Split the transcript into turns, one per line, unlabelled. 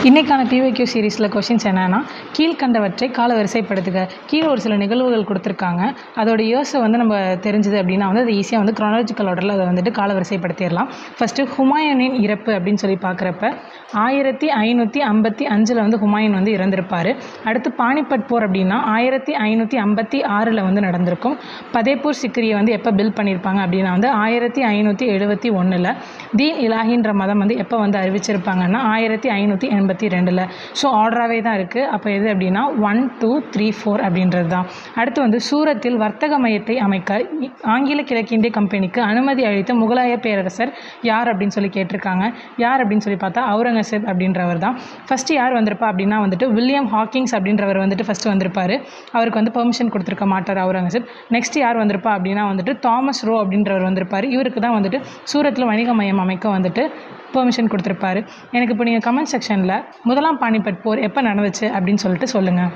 இன்றைக்கான பிவைக்யூ சீரீஸில் கொஷின்ஸ் என்னென்னா கீழ்கண்டவற்றை காலவரிசைப்படுத்துக. கீழே ஒரு சில நிகழ்வுகள் கொடுத்துருக்காங்க. அதோட இயர்ஸை நம்ம தெரிஞ்சது அப்படின்னா அது ஈஸியாக க்ரானாலஜிக்கல் ஆர்டரில் அதை காலவரிசைப்படுத்திடலாம். ஃபஸ்ட்டு ஹுமாயூனின் இறப்பு அப்படின்னு சொல்லி பார்க்குறப்ப 1555 ஹுமாயூன் இறந்திருப்பார். அடுத்து பானிபட் போர் அப்படின்னா 1556 நடந்திருக்கும். பதேப்பூர் சிக்ரியை எப்போ பில்ட் பண்ணியிருப்பாங்க அப்படின்னா 1571. தீன் இலாஹின்ற மதம் எப்போ அறிவிச்சிருப்பாங்கன்னா 1582. ஸோ ஆர்டராகவே தான் இருக்குது. அப்போ எது அப்படின்னா 1 2 3 4 அப்படின்றது தான். அடுத்து சூரத்தில் வர்த்தக மையத்தை அமைக்க ஆங்கில கிழக்கிந்திய கம்பெனிக்கு அனுமதி அளித்த முகலாய பேரரசர் யார் அப்படின்னு சொல்லி கேட்டிருக்காங்க. யார் அப்படின்னு சொல்லி பார்த்தா அவுரங்கசீப் அப்படின்றவர் தான். ஃபஸ்ட்டு யார் வந்திருப்பா அப்படின்னா வில்லியம் ஹாக்கிங்ஸ் அப்படின்றவர் ஃபஸ்ட்டு வந்திருப்பார். அவருக்கு பெர்மிஷன் கொடுத்துருக்க மாட்டார் அவுரங்கசீப். நெக்ஸ்ட் யார் வந்திருப்பா அப்படின்னா தாமஸ் ரோ அப்படின்றவர் வந்திருப்பார். இவருக்கு தான் சூரத்தில் வணிக மையம் அமைக்க பெர்மிஷன் கொடுத்துருப்பாரு. எனக்கு இப்போ நீங்கள் கமெண்ட் செக்ஷனில் முதலாம் பானிபட் போர் எப்போ நடந்துச்சு அப்படின்னு சொல்லிட்டு சொல்லுங்கள்.